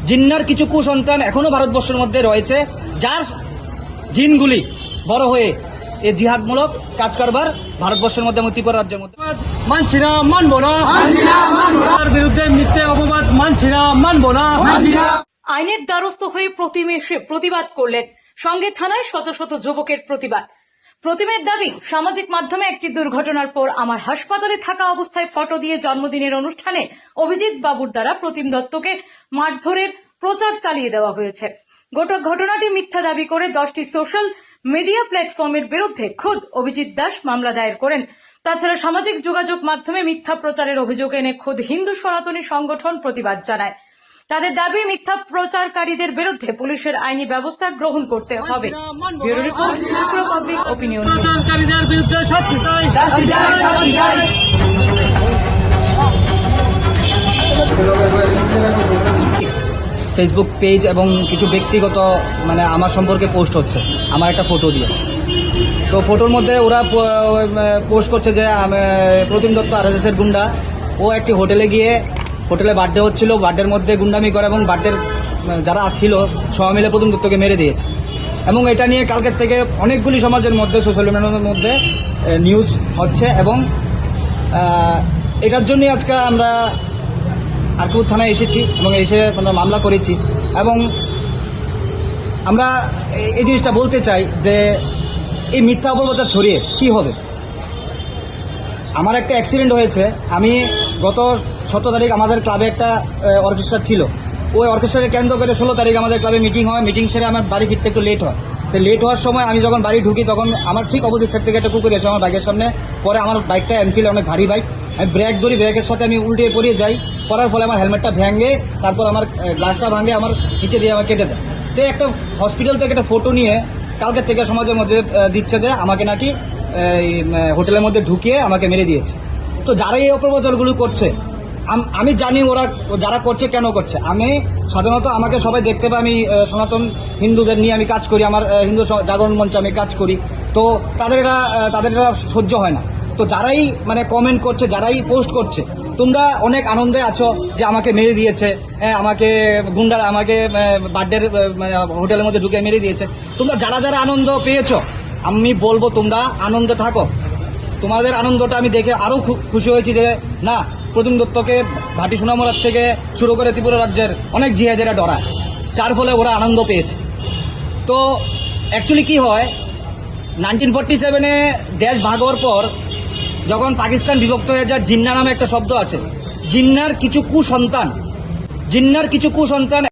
জিন্নার কিছু কুসন্তান এখনো ভারতবর্ষের মধ্যে রয়েছে, যার জিনগুলি বড় হয়ে এই জিহাদমূলক কাজ করবার ভারতবর্ষের মধ্যে ত্রিপুরা রাজ্যের মধ্যে মানছি না, মানবো না। তার বিরুদ্ধে মিথ্যে অপবাদ মানছি না, মানবো না। আইনের দ্বারস্থ হয়ে প্রতিবাদ করলেন। সঙ্গে থানায় শত শত যুবকের প্রতিবাদ। প্রতিমের দাবি, সামাজিক মাধ্যমে একটি দুর্ঘটনার পর আমার হাসপাতালে থাকা অবস্থায় ফটো দিয়ে জন্মদিনের অনুষ্ঠানে অভিজিৎ বাবুর দ্বারা প্রতিম দত্তকে মারধরের প্রচার চালিয়ে দেওয়া হয়েছে। গোটা ঘটনাটি মিথ্যা দাবি করে 10টি সোশ্যাল মিডিয়া প্ল্যাটফর্মের বিরুদ্ধে খোদ অভিজিৎ দাস মামলা দায়ের করেন। তাছাড়া সামাজিক যোগাযোগ মাধ্যমে মিথ্যা প্রচারের অভিযোগ এনে খোদ হিন্দু সনাতনী সংগঠন প্রতিবাদ জানায়। তাদের দাবি, মিথ্যা প্রচারকারীদের বিরুদ্ধে পুলিশের আইনি ব্যবস্থা গ্রহণ করতে হবে। Bureau report, public opinion. প্রচারকারীদের বিরুদ্ধে শাস্তি চাই। ফেসবুক পেজ এবং কিছু ব্যক্তিগত আমার সম্পর্কে পোস্ট হচ্ছে আমার একটা ফটো দিয়ে। তো ফটোর মধ্যে ওরা পোস্ট করছে যে প্রতিম দত্ত RSS-এর গুন্ডা, ও একটি হোটেলে গিয়ে, হোটেলে বার্থডে হচ্ছিল, বার্থডের মধ্যে গুন্ডামি করে এবং বার্থডের যারা ছিল সবাই মিলে প্রতিম দত্তকে মেরে দিয়েছে। এবং এটা নিয়ে কালকের থেকে অনেকগুলি সমাজের মধ্যে, সোশ্যাল মিডিয়ার মধ্যে নিউজ হচ্ছে। এবং এটার জন্যই আজকে আমরা আরকুট থানায় এসেছি এবং এসে মামলা করেছি। এবং আমরা এই জিনিসটা বলতে চাই যে এই মিথ্যা অপপ্রচার ছড়িয়ে কি হবে। আমার একটা অ্যাক্সিডেন্ট হয়েছে, আমি গত 17 তারিখ আমাদের ক্লাবে একটা অর্কেস্ট্রা ছিল, ওই অর্কেস্ট্রাকে কেন্দ্র করে 16 তারিখ আমাদের ক্লাবে মিটিং হয়। মিটিং সেরে আমার বাড়ি ফিরতে একটু লেট হয়। তো লেট হওয়ার সময় আমি যখন বাড়ি ঢুকি তখন আমার ঠিক অপোজিট সাইড থেকে একটা কুকুর এসে আমার বাইকের সামনে পরে। আমার বাইকটা এনফিল্ড অনেক ভারী বাইক, আমি ব্রেক ধরি, ব্রেকের সাথে আমি উল্টে পড়িয়ে যাই। পড়ার ফলে আমার হেলমেটটা ভেঙে, তারপর আমার গ্লাসটা ভাঙে, আমার নিচে দিয়ে আমার কেটে যায়। তো একটা হসপিটাল থেকে একটা ফটো নিয়ে কালকের থেকে সমাজের মধ্যে দিচ্ছে যে আমাকে নাকি হোটেলের মধ্যে ঢুকিয়ে আমাকে মেরে দিয়েছে। তো যারা এই অপপ্রচারগুলো করছে, আমি জানি ওরা যারা করছে কেন করছে। আমি সাধারণত আমাকে সবাই দেখতে পাই, আমি সনাতন হিন্দুদের নিয়ে আমি কাজ করি, আমার হিন্দু জাগরণ মঞ্চে আমি কাজ করি। তো তাদের এটা সহ্য হয় না। তো যারাই কমেন্ট করছে, যারাই পোস্ট করছে, তোমরা অনেক আনন্দে আছো যে আমাকে মেরে দিয়েছে, আমাকে গুন্ডারা আমাকে বার্থডের হোটেলের মধ্যে ঢুকে মেরে দিয়েছে। তোমরা যারা আনন্দ পেয়েছো, আমি বলবো তোমরা আনন্দে থাকো। তোমাদের আনন্দটা আমি দেখে আরও খুশি হয়েছি যে না, প্রতিম দত্তকে ভাটি সোনামুড়ার থেকে শুরু করে ত্রিপুরা রাজ্যের অনেক জিহাদেরা ডরায়, যার ফলে ওরা আনন্দ পেয়েছে। তো অ্যাকচুয়ালি কি হয়, 1947-এ দেশ ভাগ হওয়ার পর যখন পাকিস্তান বিভক্ত হয়ে যায়, জিন্না নামে একটা শব্দ আছে। জিন্নার কিছু কুসন্তান